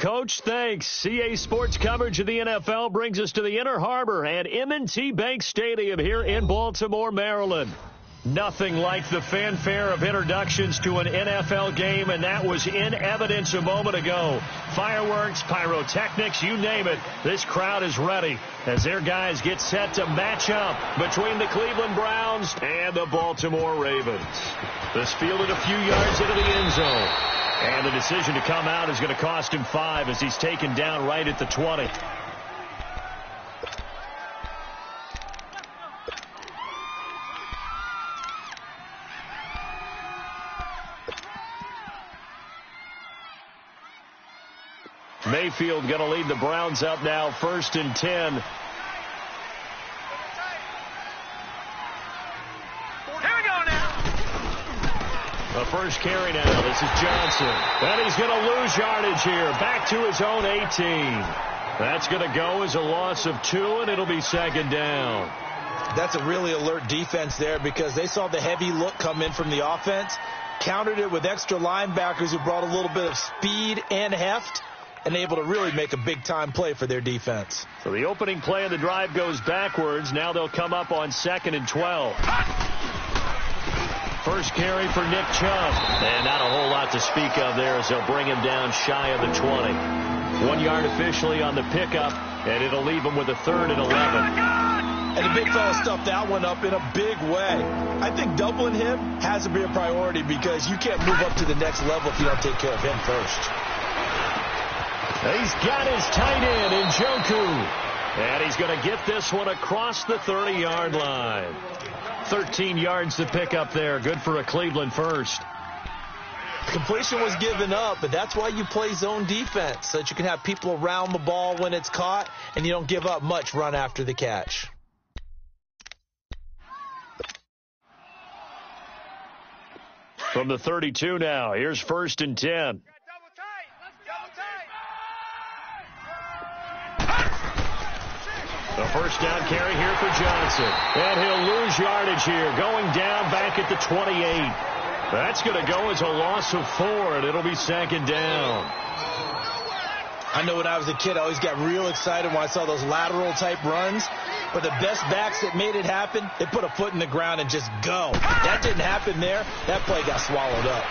Coach. Thanks. CA Sports coverage of the NFL brings us to the Inner Harbor at M&T Bank Stadium here in Baltimore, Maryland. Nothing like the fanfare of introductions to an NFL game, and that was in evidence a moment ago. Fireworks, pyrotechnics, you name it. This crowd is ready as their guys get set to match up between the Cleveland Browns and the Baltimore Ravens. This fielded a few yards into the end zone. And the decision to come out is going to cost him 5 as he's taken down right at the 20. Mayfield going to lead the Browns up now, 1st and 10. Here we go now. The first carry now. This is Johnson. And he's going to lose yardage here. Back to his own 18. That's going to go as a loss of 2, and it'll be 2nd down. That's a really alert defense there because they saw the heavy look come in from the offense, countered it with extra linebackers who brought a little bit of speed and heft, and able to really make a big-time play for their defense. So the opening play of the drive goes backwards. Now they'll come up on 2nd and 12. First carry for Nick Chubb. And not a whole lot to speak of there as they'll bring him down shy of the 20. 1 yard officially on the pickup, and it'll leave him with a 3rd and 11. And the big fella stuffed that one up in a big way. I think doubling him has to be a priority because you can't move up to the next level if you don't take care of him first. He's got his tight end, Njoku. And he's going to get this one across the 30-yard line. 13 yards to pick up there. Good for a Cleveland first. Completion was given up, but that's why you play zone defense, so that you can have people around the ball when it's caught, and you don't give up much run after the catch. From the 32 now, here's 1st and 10. The first down carry here for Johnson. And he'll lose yardage here, going down back at the 28. That's going to go as a loss of 4, and it'll be 2nd down. I know when I was a kid, I always got real excited when I saw those lateral-type runs. But the best backs that made it happen, they put a foot in the ground and just go. That didn't happen there. That play got swallowed up.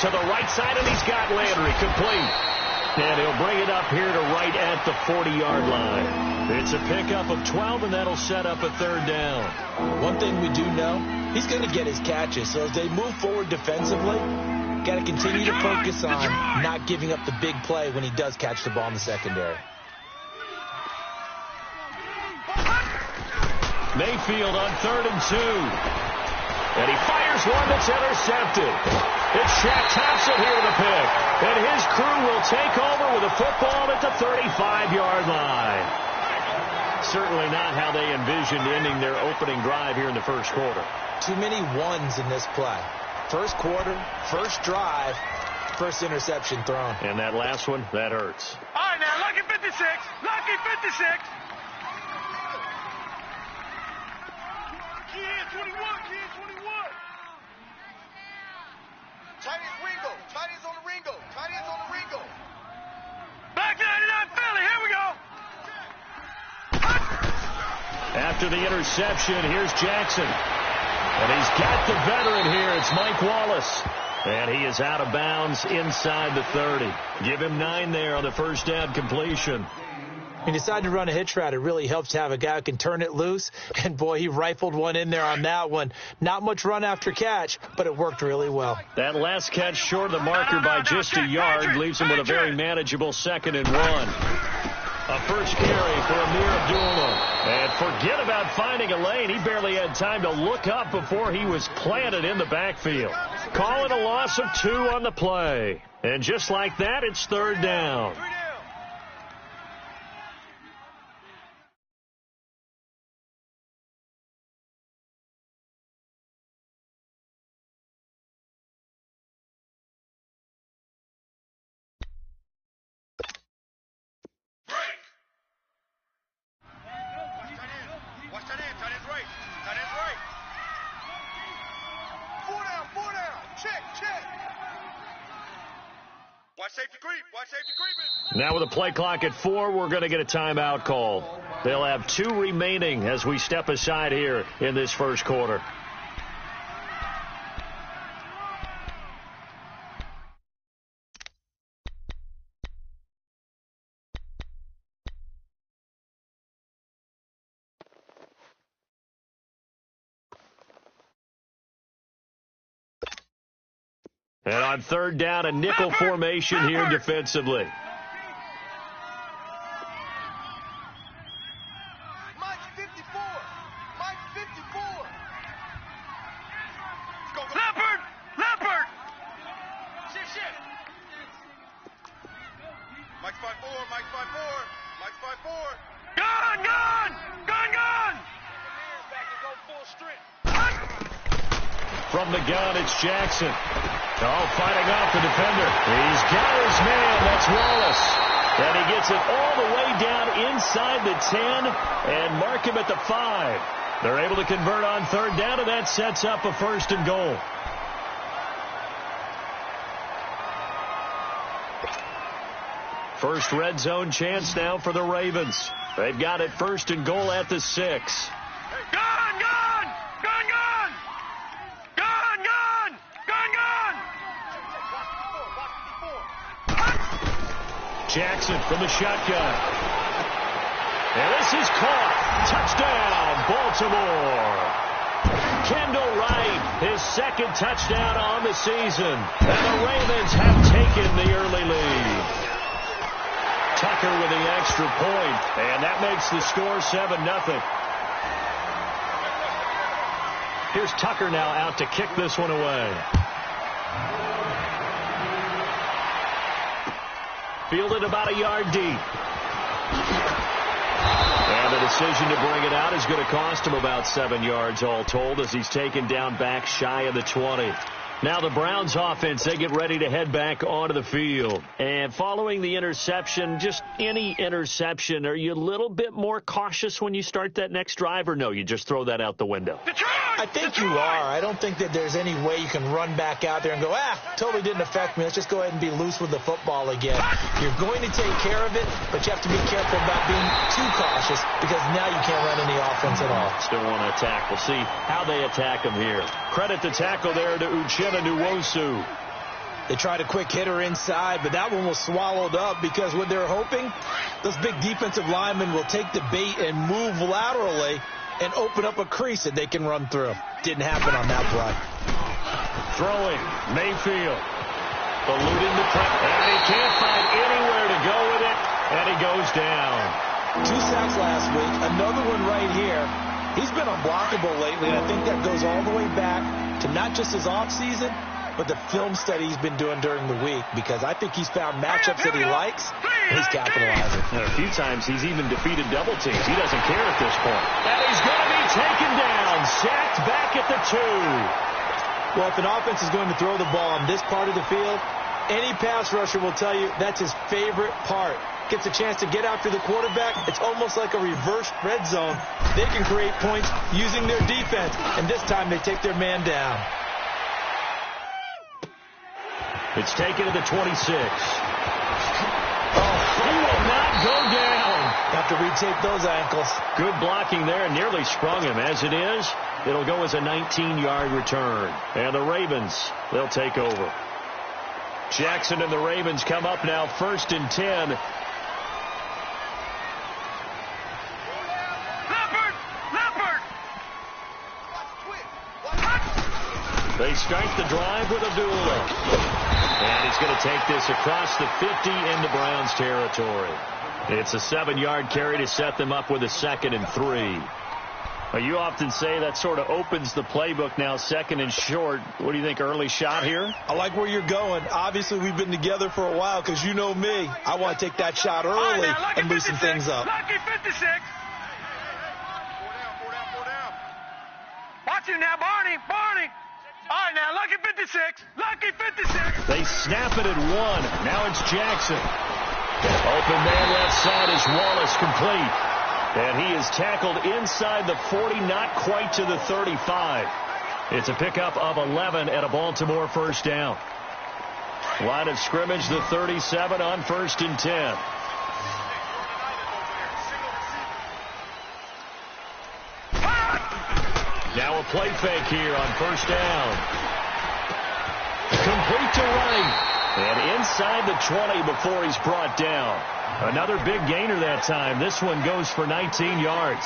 To the right side, and he's got Landry complete. And he'll bring it up here to right at the 40-yard line. It's a pickup of 12, and that'll set up a 3rd down. One thing we do know, he's going to get his catches. So as they move forward defensively, got to continue to focus on not giving up the big play when he does catch the ball in the secondary. Mayfield on 3rd and 2. And he fires one that's intercepted. It's Shaq Thompson here with a pick. And his crew will take over with a football at the 35-yard line. Certainly not how they envisioned ending their opening drive here in the first quarter. Too many ones in this play. First quarter, first drive, first interception thrown. And that last one, that hurts. All right, now, lucky 56. Lucky 56. Key in 21. Key in 21. Tight ends Ringo. Tight ends on the Ringo. Tight ends on the Ringo. Back 99 Philly. Here we go. After the interception, here's Jackson. And he's got the veteran here. It's Mike Wallace. And he is out of bounds inside the 30. Give him 9 there on the first down completion. He decided to run a hitch route. It really helps to have a guy who can turn it loose. And, boy, he rifled one in there on that one. Not much run after catch, but it worked really well. That last catch short of the marker by just a yard leaves him with a very manageable 2nd and 1. A first carry for Amir Abdullah. And forget about finding a lane. He barely had time to look up before he was planted in the backfield. Call it a loss of 2 on the play. And just like that, it's 3rd down. Watch safety creep. Watch safety creeping. Now with a play clock at 4, we're going to get a timeout call. They'll have 2 remaining as we step aside here in this first quarter. And on third down, a nickel formation here defensively. Mike 54. Mike 54. Let's go. Leopard! Leopard! Shit. Mike's 5-4. Mike's 5-4. Mike's 5-4. Gun! Gun! Gun! Gun! Back and go full strength. From the gun, it's Jackson. Oh, fighting off the defender. He's got his man. That's Wallace. And he gets it all the way down inside the 10 and mark him at the 5. They're able to convert on third down, and that sets up a first and goal. First red zone chance now for the Ravens. They've got it first and goal at the 6. Gun! Gun! Gun! Gun! Gun! Gun! Gun! Gun! Jackson from the shotgun. And this is caught. Touchdown, Baltimore. Kendall Wright, his second touchdown on the season. And the Ravens have taken the early lead. Tucker with the extra point, and that makes the score 7-0. Here's Tucker now out to kick this one away. Fielded about a yard deep. And the decision to bring it out is going to cost him about 7 yards all told as he's taken down back shy of the 20. Now the Browns offense, they get ready to head back onto the field. And following the interception, just any interception, are you a little bit more cautious when you start that next drive, or no, you just throw that out the window? I think you are. I don't think that there's any way you can run back out there and go, totally didn't affect me. Let's just go ahead and be loose with the football again. You're going to take care of it, but you have to be careful about being too cautious because now you can't run any offense at all. Still want to attack. We'll see how they attack him here. Credit the tackle there to Uchenna Nwosu. They tried a quick hitter inside, but that one was swallowed up because what they're hoping, those big defensive linemen will take the bait and move laterally and open up a crease that they can run through. Didn't happen on that play. Throwing, Mayfield. Eluding the pressure, and he can't find anywhere to go with it, and he goes down. 2 sacks last week, another one right here. He's been unblockable lately, and I think that goes all the way back to not just his offseason, but the film study he's been doing during the week, because I think he's found matchups that he likes, and he's capitalizing. And a few times he's even defeated double teams. He doesn't care at this point. And he's going to be taken down, sacked back at the 2. Well, if an offense is going to throw the ball on this part of the field, any pass rusher will tell you that's his favorite part. Gets a chance to get after the quarterback. It's almost like a reverse red zone. They can create points using their defense, and this time they take their man down. It's taken to the 26. Oh, he will not go down. Have to retape those ankles. Good blocking there, nearly sprung him. As it is, it'll go as a 19-yard return. And the Ravens, they'll take over. Jackson and the Ravens come up now first and 10. Leopard! Leopard! They start the drive with Abdullah. And he's going to take this across the 50 into Browns territory. It's a 7-yard carry to set them up with a 2nd and 3. Well, you often say that sort of opens the playbook now, 2nd and short. What do you think, early shot here? I like where you're going. Obviously, we've been together for a while because you know me. I want to take that shot early and loosen things up. Lucky 56. 4 down. Watch him now, Barney. Barney. All right, now, lucky 56. Lucky 56. They snap it at 1. Now it's Jackson. Open man left side is Wallace, complete. And he is tackled inside the 40, not quite to the 35. It's a pickup of 11 at a Baltimore first down. Line of scrimmage, the 37 on 1st and 10. Now a play fake here on 1st down. Complete to right. And inside the 20 before he's brought down. Another big gainer that time. This one goes for 19 yards.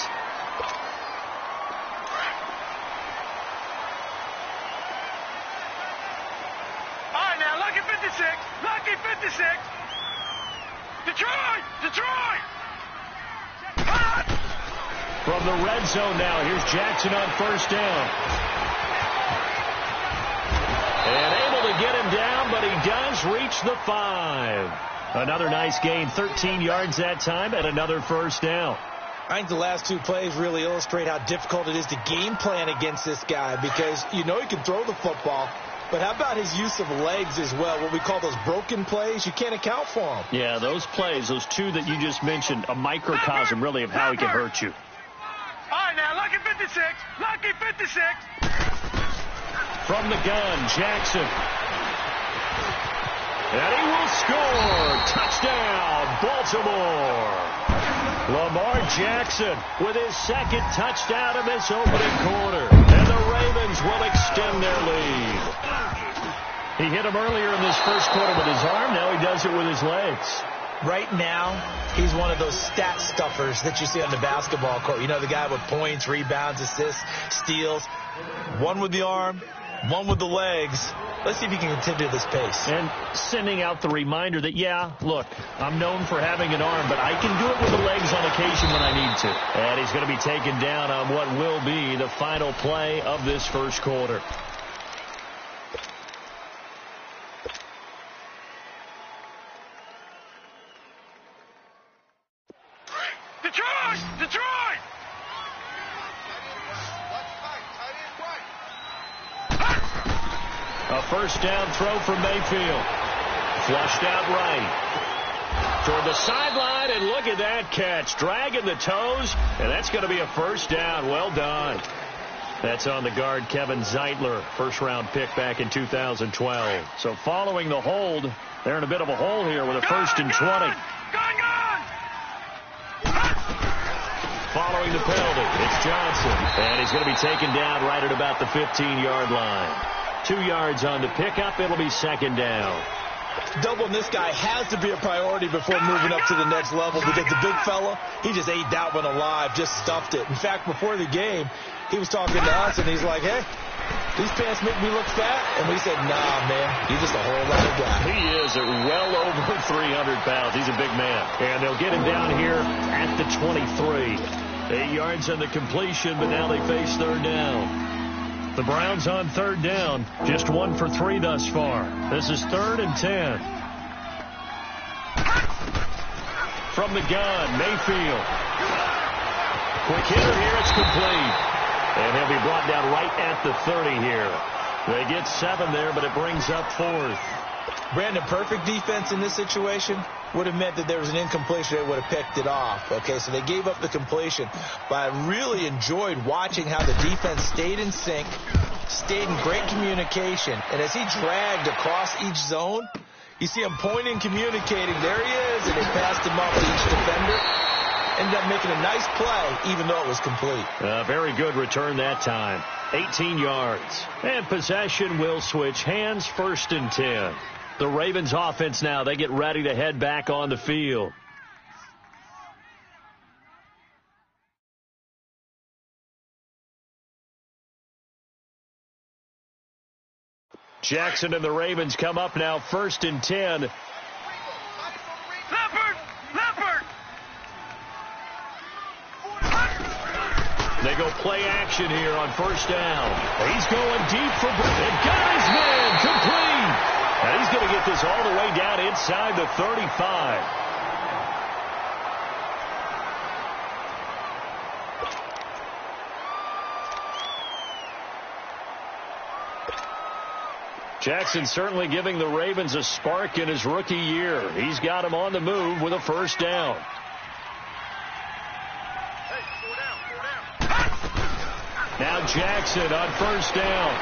All right, now, lucky 56. Lucky 56. Detroit! Detroit! From the red zone now, here's Jackson on 1st down. And able to get him down, but he does reach the 5. Another nice gain, 13 yards that time, and another 1st down. I think the last two plays really illustrate how difficult it is to game plan against this guy, because you know he can throw the football, but how about his use of legs as well, what we call those broken plays? You can't account for them. Yeah, those plays, those two that you just mentioned, a microcosm really of how he can hurt you. All right, now, lucky 56. Lucky 56. From the gun, Jackson. And he will score. Touchdown, Baltimore. Lamar Jackson with his second touchdown in this opening quarter. And the Ravens will extend their lead. He hit him earlier in this first quarter with his arm. Now he does it with his legs. Right now, he's one of those stat stuffers that you see on the basketball court. You know, the guy with points, rebounds, assists, steals. One with the arm, one with the legs. Let's see if he can continue this pace. And sending out the reminder that, yeah, look, I'm known for having an arm, but I can do it with the legs on occasion when I need to. And he's going to be taken down on what will be the final play of this first quarter. Detroit! Detroit! A first down throw from Mayfield. Flushed out right. Toward the sideline, and look at that catch. Dragging the toes, and that's going to be a first down. Well done. That's on the guard, Kevin Zeitler. First-round pick back in 2012. So following the hold, they're in a bit of a hole here with a 1st and 20. Gone! Following the penalty, it's Johnson. And he's going to be taken down right at about the 15-yard line. 2 yards on the pickup. It'll be 2nd down. Doubling this guy has to be a priority before moving up to the next level, because the big fella, he just ate that one alive, just stuffed it. In fact, before the game, he was talking to us, and he's like, hey, these pants make me look fat. And we said, nah, man, you're just a whole lot of guy. He is at well over 300 pounds. He's a big man. And they'll get him down here at the 23. 8 yards on the completion, but now they face 3rd down. The Browns on 3rd down, just 1 for 3 thus far. This is 3rd and 10. From the gun, Mayfield. Quick hitter here, it's complete. And he'll be brought down right at the 30 here. They get 7 there, but it brings up 4th. Brandon, perfect defense in this situation would have meant that there was an incompletion. They would have picked it off. Okay, so they gave up the completion. But I really enjoyed watching how the defense stayed in sync, stayed in great communication. And as he dragged across each zone, you see him pointing, communicating. There he is, and they passed him up to each defender. Ended up making a nice play, even though it was complete. Very good return that time. 18 yards. And possession will switch hands, 1st and 10. The Ravens offense now, they get ready to head back on the field. Jackson and the Ravens come up now, 1st and 10. Leopard! Leopard! They go play action here on 1st down. He's going deep for and got his man complete. And he's going to get this all the way down inside the 35. Jackson certainly giving the Ravens a spark in his rookie year. He's got him on the move with a 1st down. Now Jackson on 1st down.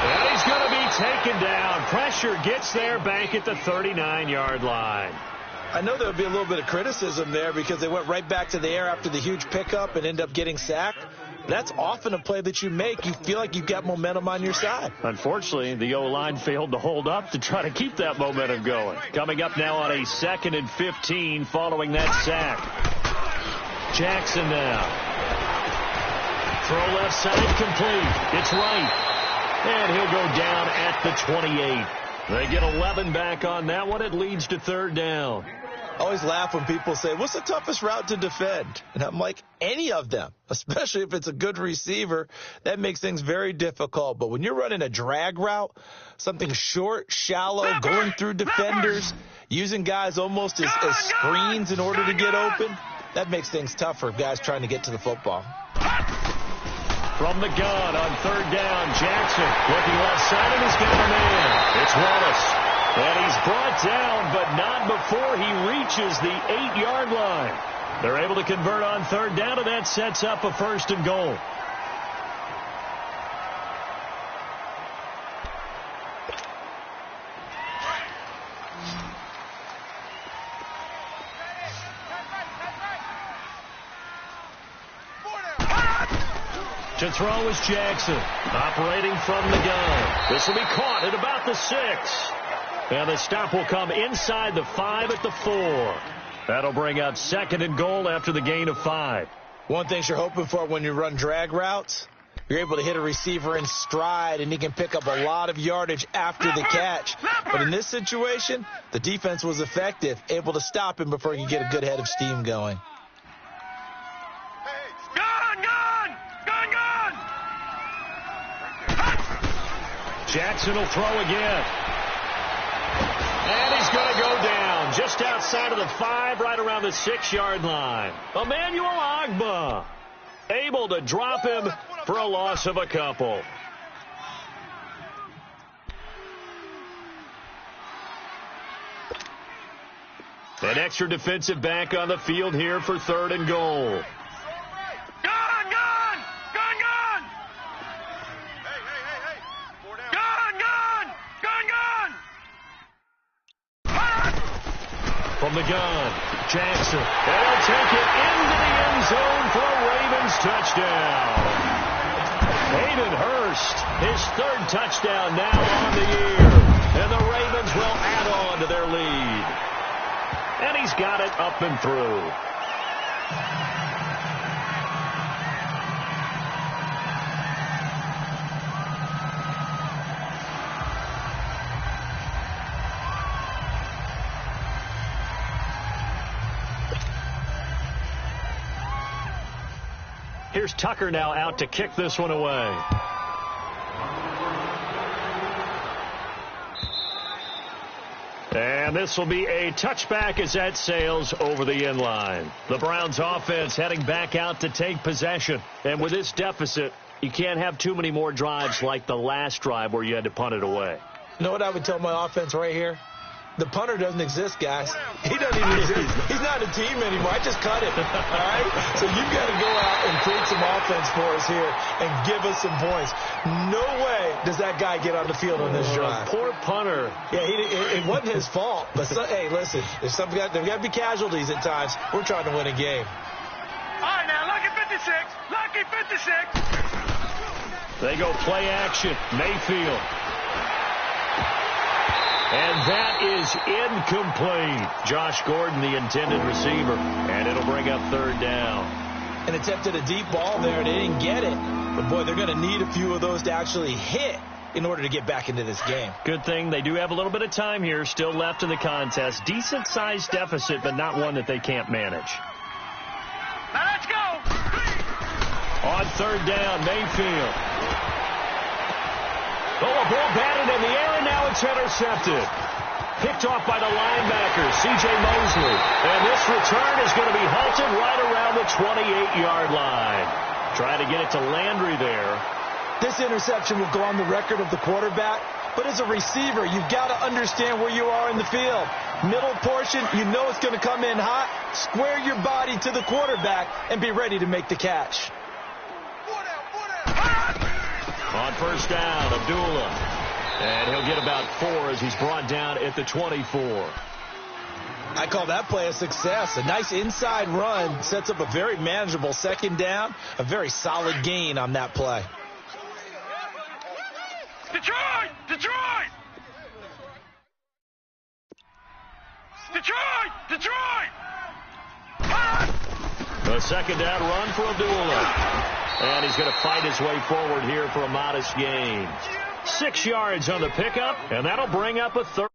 And he's going to be taken down. Pressure gets there back at the 39-yard line. I know there would be a little bit of criticism there because they went right back to the air after the huge pickup and end up getting sacked. That's often a play that you make. You feel like you've got momentum on your side. Unfortunately, the O-line failed to hold up to try to keep that momentum going. Coming up now on a 2nd and 15 following that sack. Jackson now. Throw left side complete. It's right. And he'll go down at the 28. They get 11 back on that one. It leads to 3rd down. I always laugh when people say, what's the toughest route to defend? And I'm like, any of them, especially if it's a good receiver. That makes things very difficult. But when you're running a drag route, something short, shallow, going through defenders, using guys almost as screens in order to get open, that makes things tough for guys trying to get to the football. From the gun on 3rd down, Jackson looking left side, and he's got a man. It's Wallace. And he's brought down, but not before he reaches the 8-yard line. They're able to convert on 3rd down, and that sets up a 1st and goal. To throw is Jackson, operating from the gun. This will be caught at about the 6. And the stop will come inside the 5 at the 4. That'll bring up 2nd and goal after the gain of 5. One thing you're hoping for when you run drag routes, you're able to hit a receiver in stride, and he can pick up a lot of yardage after the catch. But in this situation, the defense was effective, able to stop him before he could get a good head of steam going. Jackson will throw again. And he's going to go down just outside of the 5, right around the 6-yard line. Emmanuel Ogbah able to drop him for a loss of a couple. An extra defensive back on the field here for 3rd and goal. From the gun, Jackson. They'll take it into the end zone for a Ravens touchdown. Hayden Hurst, his 3rd touchdown now on the year. And the Ravens will add on to their lead. And he's got it up and through. Here's Tucker now out to kick this one away. And this will be a touchback as that sails over the end line. The Browns offense heading back out to take possession. And with this deficit, you can't have too many more drives like the last drive where you had to punt it away. You know what I would tell my offense right here? The punter doesn't exist, guys. He doesn't even exist. He's not a team anymore. I just cut him. All right? So you've got to go out and create some offense for us here and give us some points. No way does that guy get on the field on this drive. Poor punter. Yeah, it wasn't his fault. But, hey, listen, there's got to be casualties at times. We're trying to win a game. All right, now, lucky 56. Lucky 56. They go play action. Mayfield. And that is incomplete. Josh Gordon, the intended receiver. And it'll bring up 3rd down. And attempted a deep ball there. They didn't get it. But, boy, they're going to need a few of those to actually hit in order to get back into this game. Good thing they do have a little bit of time here still left in the contest. Decent-sized deficit, but not one that they can't manage. Now let's go. On 3rd down, Mayfield. Oh, a ball batted in the air, and now it's intercepted. Picked off by the linebacker, C.J. Mosley. And this return is going to be halted right around the 28-yard line. Trying to get it to Landry there. This interception will go on the record of the quarterback. But as a receiver, you've got to understand where you are in the field. Middle portion, you know it's going to come in hot. Square your body to the quarterback and be ready to make the catch. On first down, Abdullah. And he'll get about 4 as he's brought down at the 24. I call that play a success. A nice inside run sets up a very manageable second down. A very solid gain on that play. Detroit! Detroit! Detroit! Detroit! A second down run for Abdullah. And he's going to fight his way forward here for a modest gain. 6 yards on the pickup, and that'll bring up a third.